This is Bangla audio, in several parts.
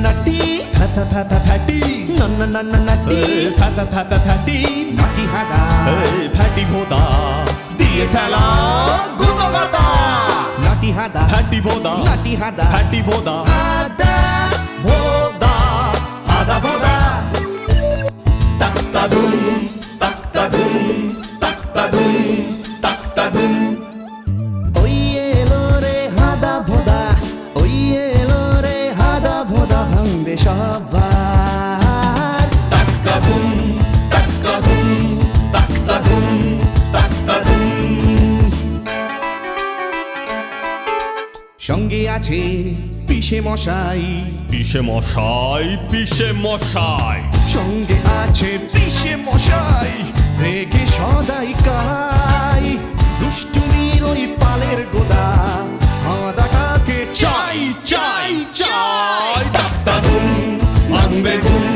নাটি ফ্যাটি নাটি ফ্যাটি নাটি হাদা ফ্যাটি ভোদা দিয়ে খেলা গোতা গাতা নাটি হাদা ফ্যাটি ভোদা নাটি হাদা ফ্যাটি ভোদা হাদা ভোদা হাদা ভোদা তাক্তা দুম তাক্তা দুম তাক্তা দুম তাক্তা দুম ওই এলো রে হাদা ভোদা ওই এলো রে হাদা ভোদা ভাঙবে সবার তাক্কা দুম তাক্কা দুম তাক্তা দুম তাক্তা দুম সঙ্গে আছে পিসে মশাই পিসে মশাই পিসে মশাই সঙ্গে আছে পিসে মশাই রেগে সদাই কাই দুষ্টুমির ওই পালের গোদা হাদাটাকে চাই চাই চাই তাক্তা দুম ভাঙবে ঘুম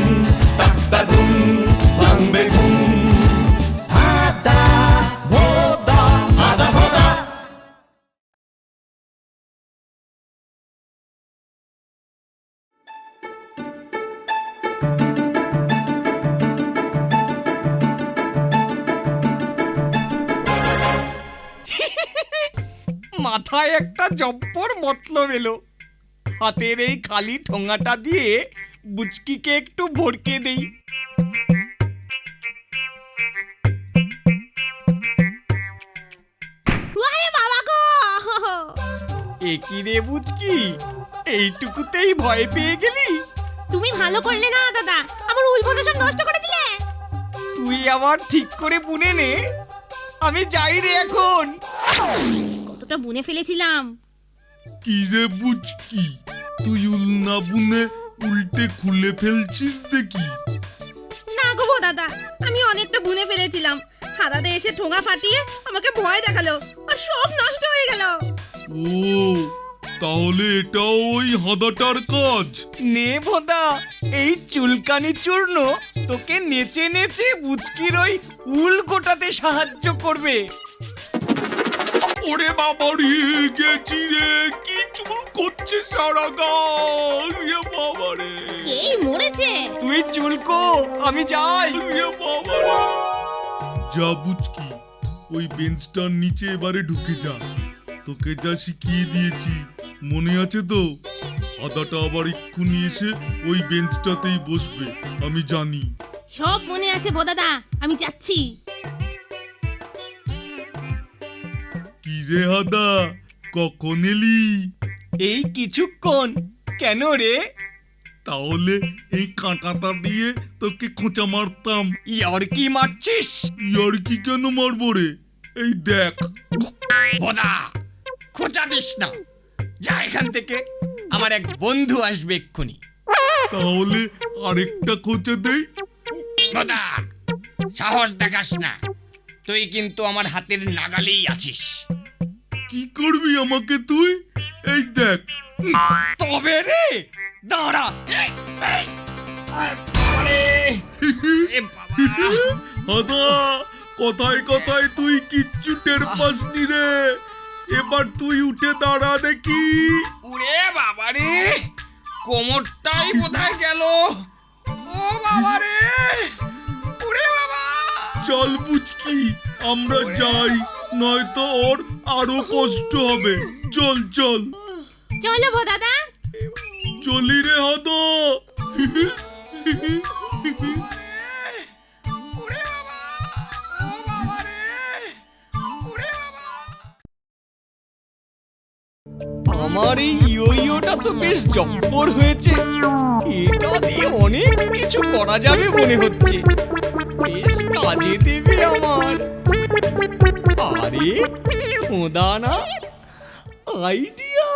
তাক্তা দুম ভাঙবে ঘুম হাদা ভোদা হাদা ভোদা মাথায় একটা জব্বর মতলব এলো। হাতের এই খালি ঠোঙাটা দিয়ে বুচকিকে একটু ভরকে দেই। ওরে বাবা গো! এ কি রে বুচকি, এইটুকুতেই ভয় পেয়ে গেলি? তুমি ভালো করলে না দাদা, আমার উলবোধা সব নষ্ট করে দিলে। তুই আবার ঠিক করে বুনে নে, আমি যাই রে এখন। কতটা বুনে ফেলেছিলাম। কি রে বুচকি, তুই উল না বুনে উল্টে খুলে ফেলছিস দেখি। না গো দাদা, আমি অনেকটা বুনে ফেলেছিলাম। হাদাদে এসে ঠোঙা ফাটিয়ে আমাকে ভয় দেখালো আর সব নষ্ট হয়ে গেল। ও, তাহলে এটাও ওই হাদাটার কাজ। নে ভোদা, এই চুলকানি চূর্ণ তোকে নেচে নেচে বুচকির ওই উল গোটাতে সাহায্য করবে। ওরে বাবারে, গেছি রে, কি চুল করছে সারা গাল। বাবারে, এই মরেছে। তুই চুলকো, আমি যাই। বাবারে, যা বুচকি, ওই বেঞ্চটার নিচে এবারে ঢুকে যা। তোকে যা শিখিয়ে দিয়েছি মনে আছে তো? হাদাটা আবার এক্ষুনি এসে ওই বেঞ্চটাতেই বসবে, আমি জানি। সব মনে আছে দাদা, আমি যাচ্ছি। কি রে হাদা, কখন এলি? এই কিছুক্ষণ। কেন রে? তাহলে এই কাঁটাটা দিয়ে তোকে খোঁচা মারতাম। ইয়ার কি মারছিস? ইয়ার কি কেন মারবো রে? এই দেখ। ভোদা, খোঁচা দিস না, যা এখান থেকে, আমার এক বন্ধু আসবে এক্ষুনি। তাহলে আরেকটা খোঁচা দেই। ভোদা, সাহস দেখাস না, তুই কিন্তু আমার হাতের নাগালেই আছিস। কি করবি আমাকে তুই? এই দেখ। তবে রে, দাঁড়া। হাদা, কথায় কথায় তুই কিচ্ছু টের পাসনি রে। এবার তুই উঠে দাঁড়া দেখি। উড়ে বাবারে, কোমরটাই বোধহয় গেল। ও বাবারে, উড়ে বাবা। চল বুচকি, আমরা যাই, নয়তো ওর আরো কষ্ট হবে। চল চল চলো দাদা। চলি রে হাদা। উড়ে বাবা, ও বাবারে, উড়ে বাবা। আমার এই ইয়োটা তো বেশ জব্বর হয়েছে। এটা দিয়ে অনেক কিছু করা যাবে মনে হচ্ছে, বেশ কাজে দেবে আমার। আরে খোদা না, আইডিয়া!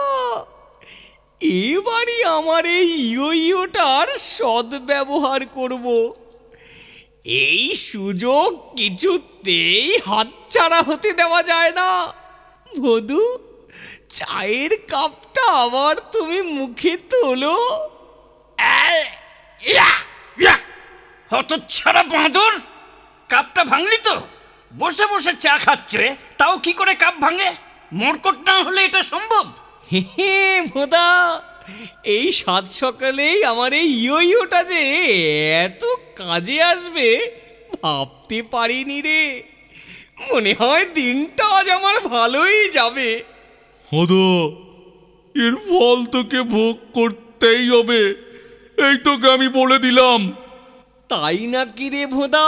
এবারই আমার এই ইয়োটার সদ ব্যবহার করব। এই সুযোগ কিছুতেই হাতছাড়া হতে দেওয়া যায় না। ভদু, চায়ের কাপটা আবার তুমি মুখে তোলো। হতচ্ছাড়া বাঁদর, কাপটা ভাঙলি তো? বসে বসে চা খাচ্ছে, তাও কি করে কাপ ভাঙে? মরকট না হলে এটা সম্ভব? হে ভোদা, এই সাত সকালেই আমার এই ইয়োটা যে এত কাজে আসবে ভাবতে পারিনি রে। মনে হয় দিনটা আজ আমার ভালোই যাবে। হাদা, এর ফল তোকে ভোগ করতেই হবে, এই তোকে আমি বলে দিলাম। তাই নাকি রে ভোদা?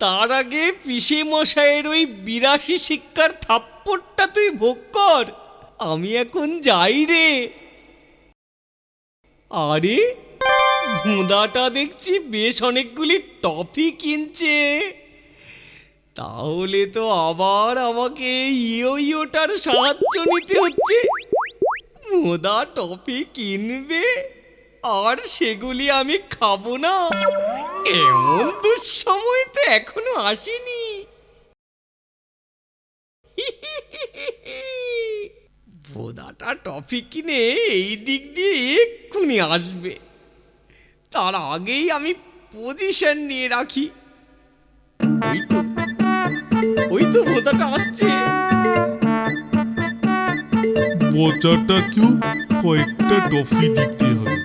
তার আগে পিসে মশাইয়ের ওই 82 শিক্ষার থাপ্পড়টা তুই ভোগ কর। আমি এখন যাই রে। আরে ভোদাটা দেখছি বেশ অনেকগুলি টফি কিনছে। তাহলে তো আবার আমাকে ইয়োটার সাহায্য নিতে হচ্ছে। ভোদা টফি কিনবে আর সেগুলি আমি খাবো না, এমন দুঃসময় তো এখনো আসেনি। ভোদাটা টফি কিনে এই দিক দিয়ে এক্ষুনি আসবে, তার আগেই আমি পজিশন নিয়ে রাখি। ওই তো ভোদাটা আসছে। বচাটাকেও কয়েকটা টফি দিতে হবে।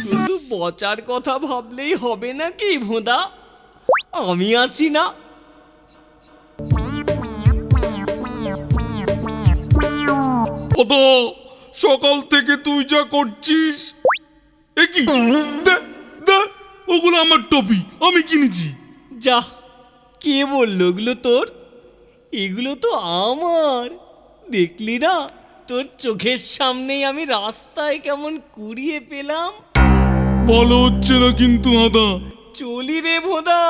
শুধু বচার কথা ভাবলেই হবে নাকি ভোদা? আমি আছি না? হাদা, সকাল থেকে তুই যা করছিস, এ কি? দে দে, ওগুলো আমার টফি, আমি কিনেছি। যা, কে বললো ওগুলো তোর? এগুলো তো আমার। দেখলি না, তোর চোখের সামনেই আমি রাস্তায় কেমন কুড়িয়ে পেলাম। ভালো হচ্ছে না কিন্তু হাদা। চলি রে ভোদা,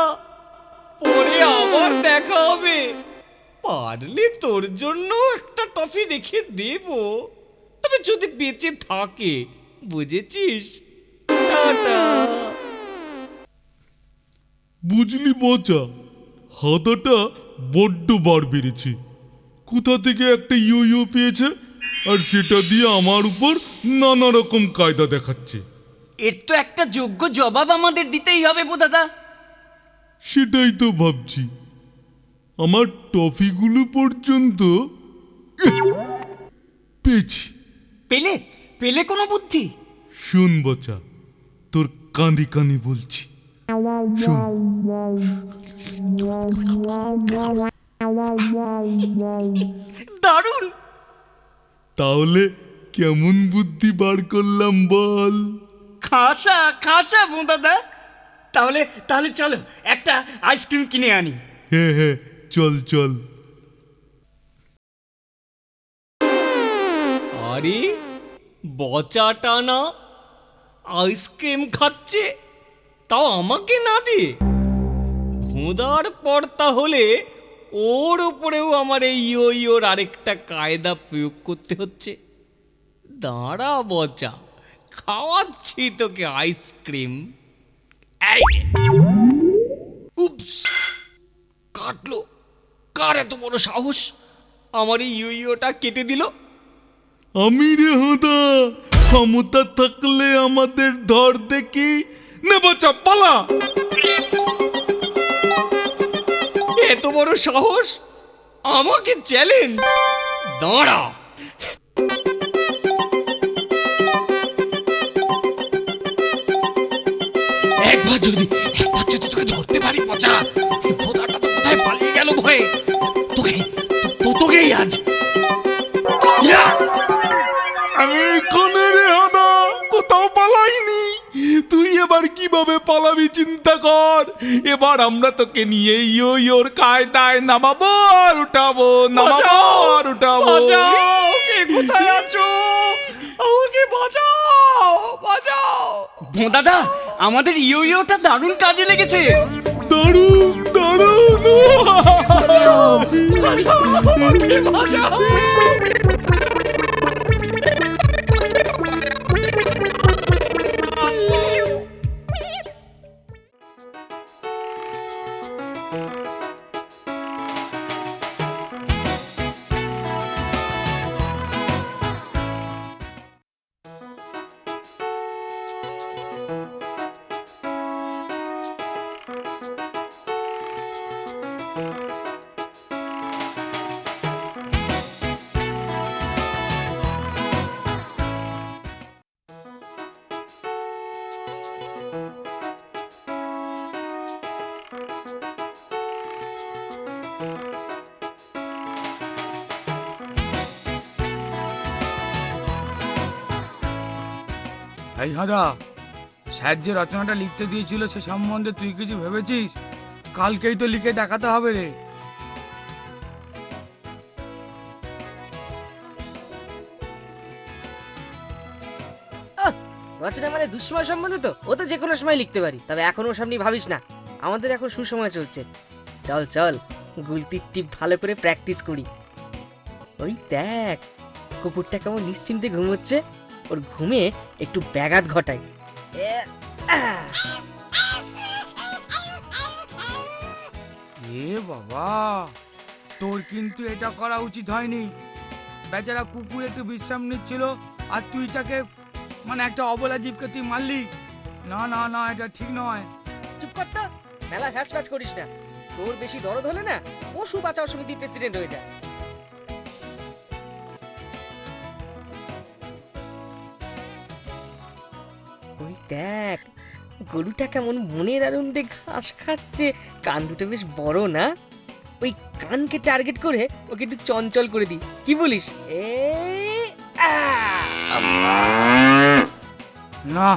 পরে আবার দেখা হবে। পারলে তোর জন্য একটা টফি রেখে দেব, তবে যদি বেঁচে থাকে, বুঝেছিস? টাটা। বুঝলি বচা, হাদাটা বড্ড বার বেড়েছে। কোথা থেকে একটা ইয়ো পেয়েছে, আর সেটা দিয়ে আমার উপর নানা রকম কায়দা দেখাচ্ছে। এর তো একটা যোগ্য জবাব আমাদের দিতেই হবে দাদা। সেটাই তো ভাবছি। আমার টফিগুলো পর্যন্ত পেয়েছি। পেলে পেলে কোনো বুদ্ধি? শোন বচা, তোর কাঁদি কানে বলছি, শোন। দারুণ। তাহলে কেমন বুদ্ধি বার করলাম বল? খাসা খাসা দাদা। তাহলে তাহলে চলো একটা আইসক্রিম কিনে আনি। হ্যাঁ হ্যাঁ, চল চল। আরে বচাটা না আইসক্রিম খাচ্ছে, তাও আমাকে না দিয়ে। ভোঁদার পর তাহলে ওর ওপরেও আমার এই ইয়োর আরেকটা কায়দা প্রয়োগ করতে হচ্ছে। দাঁড়া বচা, খাওয়াচ্ছি তোকে আইসক্রিম। এই উপস, কাটলো। কার এত বড় সাহস আমার এই ইয়োটা কেটে দিল? আমি রে হাদা, ক্ষমতা থাকলে আমাদের ধর দেখি। নে বাচ্চা, পালা। এত বড় সাহস, আমাকে চ্যালেঞ্জ? দাঁড়া। একবার যদি তোকে ধরতে পারি পচা, ভোদাটা তো কোথায় পালিয়ে গেল ভয়ে। তোকেই আজ। আমি এখানে রে হাদা, কোথাও পালাইনি। তুই এবার কিভাবে পালাবি চিন্তা কর। এবার আমরা তোকে নিয়ে ইয়োর কায়দায় নামাবো আর উঠাবো, নামাবো আর উঠাবো। বাঁচাও, কে কোথায় আছো? আমাকে বাঁচাও, বাঁচাও। দাদা, আমাদের ইয়োটা দারুণ কাজে লেগেছে। দারুণ দারুণ। আমাকে বাঁচাও। এই হাদা, স্যার যে রচনাটা লিখতে দিয়েছিল সে সম্বন্ধে তুই কিছু ভেবেছিস? কালকেই তো লিখে দেখাতে হবে রে। রচনা মানে দুঃসময় সম্বন্ধে তো, ও তো যে কোনো সময় লিখতে পারি, তবে এখন ওসব নিয়ে ভাবিস না, আমাদের এখন সুসময় চলছে। চল চল, গুলতির টিপ ভালো করে প্র্যাকটিস করি। ওই দেখ, কুকুরটা কেমন নিশ্চিন্তে ঘুমোচ্ছে, ওর ঘুমে একটু ব্যাঘাত ঘটায়। এ বাবা, তোর কিন্তু এটা করা উচিত হয়নি। বেচারা কুকুর একটু বিশ্রাম নিচ্ছিল আর তুই তাকে মানে একটা অবলা জীবকে তুই মারলি। না না না, এটা ঠিক নয়। চুপ কর তো, মেলা ফ্যাচ ফ্যাচ করিস না। তোর বেশি দরদ হলে না পশু বাঁচাও সমিতির প্রেসিডেন্ট হয়ে যায়। ওই দেখ, গরুটা কেমন মনের আনন্দে ঘাস খাচ্ছে, কান দুটো বেশ বড় না? ওই কানকে টার্গেট করে ওকে একটু চঞ্চল করে দিই, কি বলিস? না,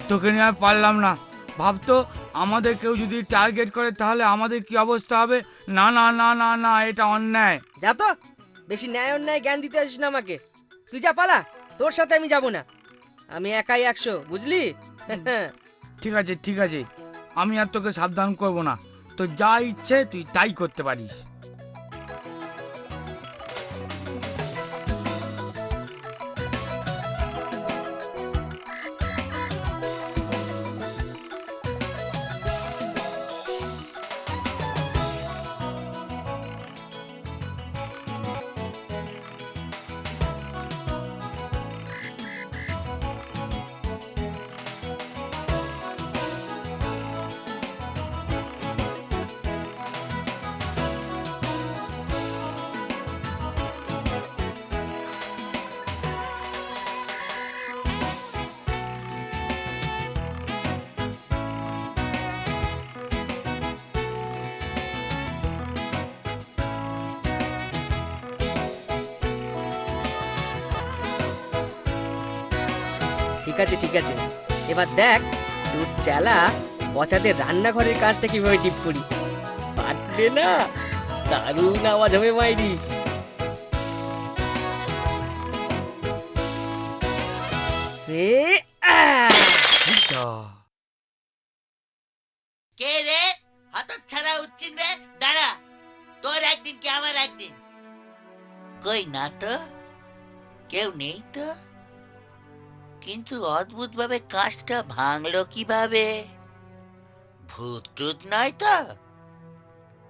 তোকে নিয়ে আর পারলাম না। ভাবতো আমাদের কেউ যদি টার্গেট করে তাহলে আমাদের কি অবস্থা হবে। না না না না না, এটা অন্যায়। যা তো, বেশি ন্যায় অন্যায় জ্ঞান দিতে আসিস না আমাকে। তুই যা পালা, তোর সাথে আমি যাব না। আমি একাই 100, বুঝলি? ঠিক আছে ঠিক আছে, আমি আর তোকে সাবধান করব না। তো যা ইচ্ছে তুই তাই করতে পারিস। ঠিক আছে ঠিক আছে, এবার দেখ তোর চেলা পচাদের রান্নাঘরের কাজটা কিভাবে টিপ করি। পারবে না, দারুণ আওয়াজ হবে মাইরি। কে রে? হতচ্ছাড়া উচ্ছিন রে, দাঁড়া, তোর একদিন কি আমার একদিন। কই না তো, কেউ নেই তো, কিন্তু অদ্ভুত ভাবে কাঁচটা ভাঙলো কিভাবে? ভূত টুত নয় তো?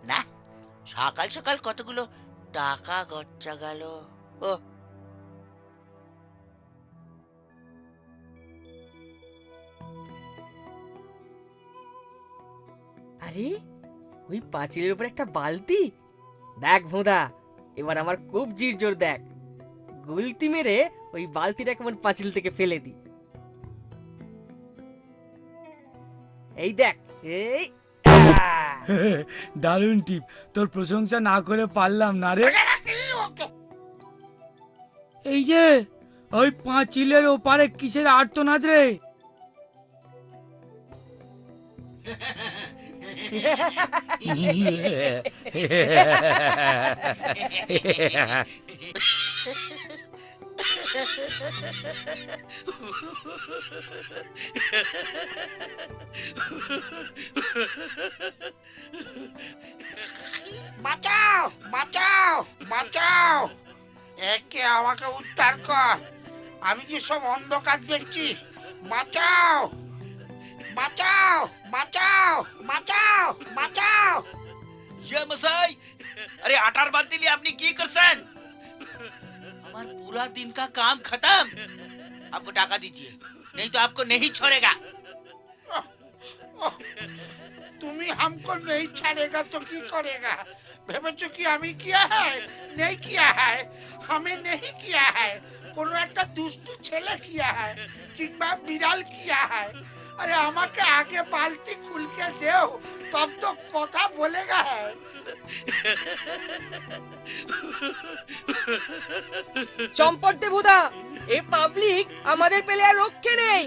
না, সকাল সকাল কতগুলো টাকা গচ্চা গেল। ও আরে, ওই পাঁচিলের উপর একটা বালতি। দেখ ভোঁদা, এবার আমার খুব জির জোর দেখ, গুলতি মেরে ওই বালতিটা কেমন পাঁচিল থেকে ফেলে দি। এই দেখ, এই দারুণ টিপ, তোর প্রশংসা না করে পারলাম না রে। এই যে ওই পাঁচিলের ওপারে কিসের আর্তনাদ রে? বাঁচাও বাঁচাও বাঁচাও, একে আমাকে উদ্ধার কর, আমি যে সব অন্ধকার দেখছি। বাঁচাও বাঁচাও বাঁচাও বাঁচাও বাঁচাও। ये मसाई, अरे आटार बाल्टी लिए आपने की करसन? हमारा पूरा दिन का काम खत्म। आपको टाका दीजिए, नहीं तो आपको नहीं छोड़ेगा। তুমি हमको नहीं छाड़ेगा तो की करेगा? ভেবেছো কি আমি কিয়া है? नहीं किया है, हमें नहीं किया है, কোনো একটা দুষ্টু ছেলে किया है কিংবা বিড়াল किया है। अरे আমাকে আগে বালতি খুলকে দেও, তব তো কথা বলেगा है। চম্পট দে ভোদা, এ পাবলিক আমাদের পেলে আর রক্ষে নেই।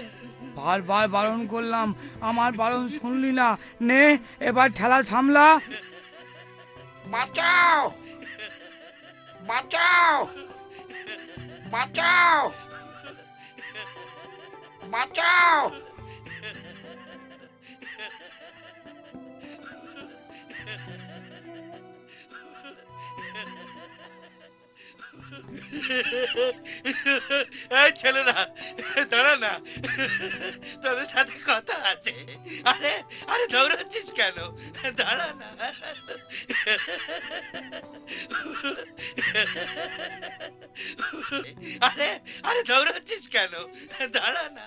বারবার বারণ করলাম, আমার বারণ শুনলি না। নে এবার ঠেলা সামলা। বাঁচাও বাঁচাও বাঁচাও বাঁচাও। এই ছেলেরা দাঁড়া না, তোদের সাথে কথা আছে। আরে আরে দৌড়াচ্ছিস কেন? দাঁড়া না। আরে আরে দৌড়াচ্ছিস কেন? দাঁড়া না।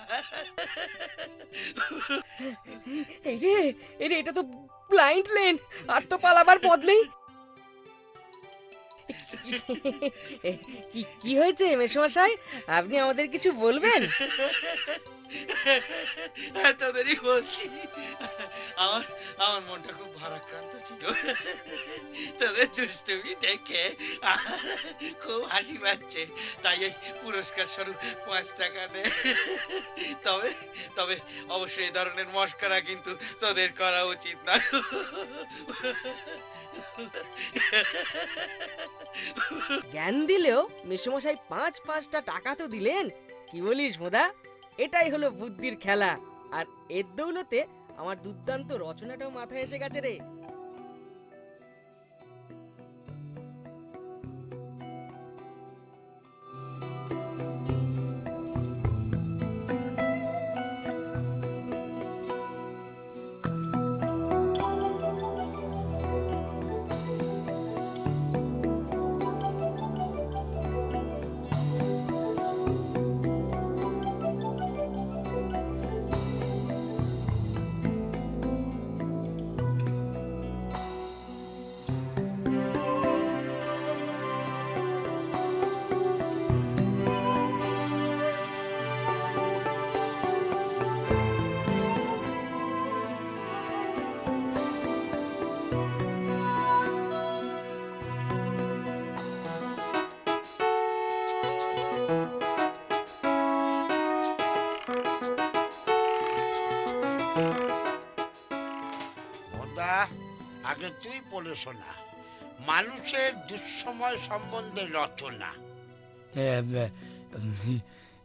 এই রে, এটা তো ব্লাইন্ড লেন, আর তো পালাবার পথ নেই। কি হয়েছে মেশমশাই, আপনি আমাদের কিছু বলবেন? তোদেরই বলছি, আমার আমার মনটা খুব ভারাক্রান্ত ছিল। তোদের দুষ্টুমি দেখে আমার খুব হাসি পাচ্ছে, তাই এই পুরস্কার স্বরূপ 5 টাকা নে। তবে তবে অবশ্যই এই ধরনের মস্করা কিন্তু তোদের করা উচিত না। জ্ঞান দিলেও মেশমশাই 5-5টা টাকা তো দিলেন। কি বলিস মোদা, এটাই হলো বুদ্ধির খেলা। আর এর দৌলতে আমার দুর্দান্ত রচনাটাও মাথায় এসে গেছে রে। আগে তুই বলে শোনা মানুষের দুঃসময় সম্বন্ধে রচনা।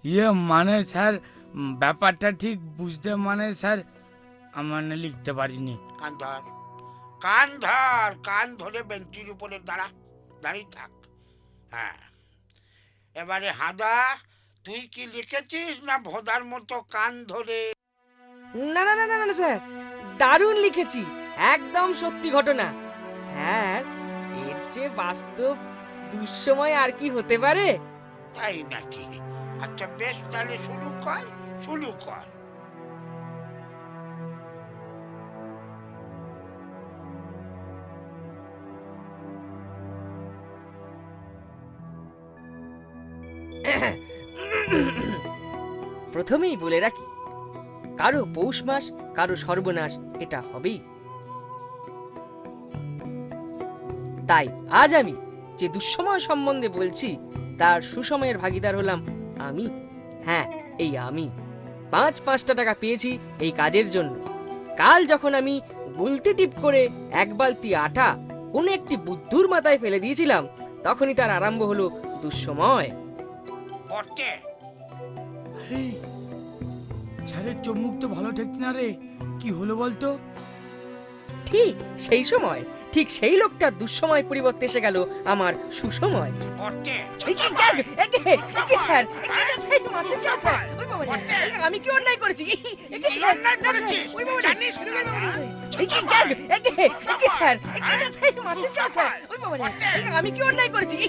ইয়ে মানে স্যার, ব্যাপারটা ঠিক বুঝতে মানে স্যার আমার লিখতে পারিনি। কান ধর, কান ধর, কান ধরে বেঞ্চির উপরে দাঁড়িয়ে থাক। হ্যাঁ, এবারে হাদা, তুই কি লিখেছিস না ভোদার মতো কান ধরে? না না না না না স্যার, দারুণ লিখেছি, একদম সত্যি ঘটনা। স্যার, এর চেয়ে বাস্তব দুঃসময় আর কি হতে পারে? তাই নাকি? আচ্ছা বেশ, তাহলে শুরু কর। প্রথমেই বলে রাখি, কারো পৌষ মাস, কারো সর্বনাশ, এটা হবেই। তাই আজ আমি যে দুঃসময় সম্বন্ধে বলছি তার সুসময়ের ভাগীদার হলাম আমি। হ্যাঁ, এই আমি 5-5টা টাকা পেয়েছি এই কাজের জন্য। কাল যখন আমি গুলতি টিপ করে 1 বালতি আটা কোন একটি বুদ্ধুর মাথায় ফেলে দিয়েছিলাম, তখনই তার আরম্ভ হলো দুঃসময়। স্যারের চোখ তো ভালো ঠেকছে না রে, কি হলো বলতো? ঠিক সেই সময়, ঠিক সেই লোকটার দুঃসময় পরিবর্তে এসে গেল আমার সুসময়। আমি কি অন্যায় করেছি? আমি কি অন্যায় করেছি? আমি কি অন্যায় করেছি?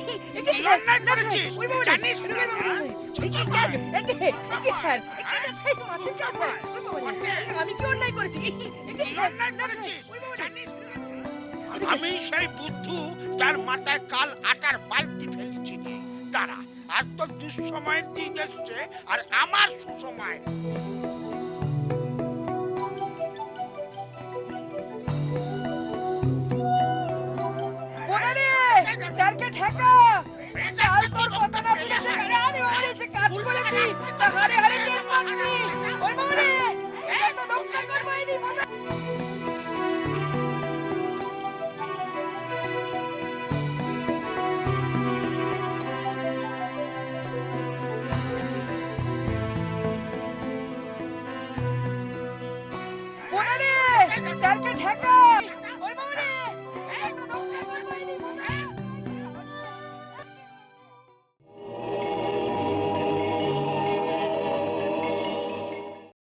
আমি সেই বুদ্ধু যার মাথায় কাল আটার বালতি ফেলেছি। তারা আজ তো দুঃসময়ের দিন এসছে, আর আমার সুসময়। কাকা কাল তোর কথা না শুনে যে আরে বাবা রে যে কাজ করেছি তা হারে হারে টের পাচ্ছি ওই বাবা রে এটা তো নকশা করবো এই নি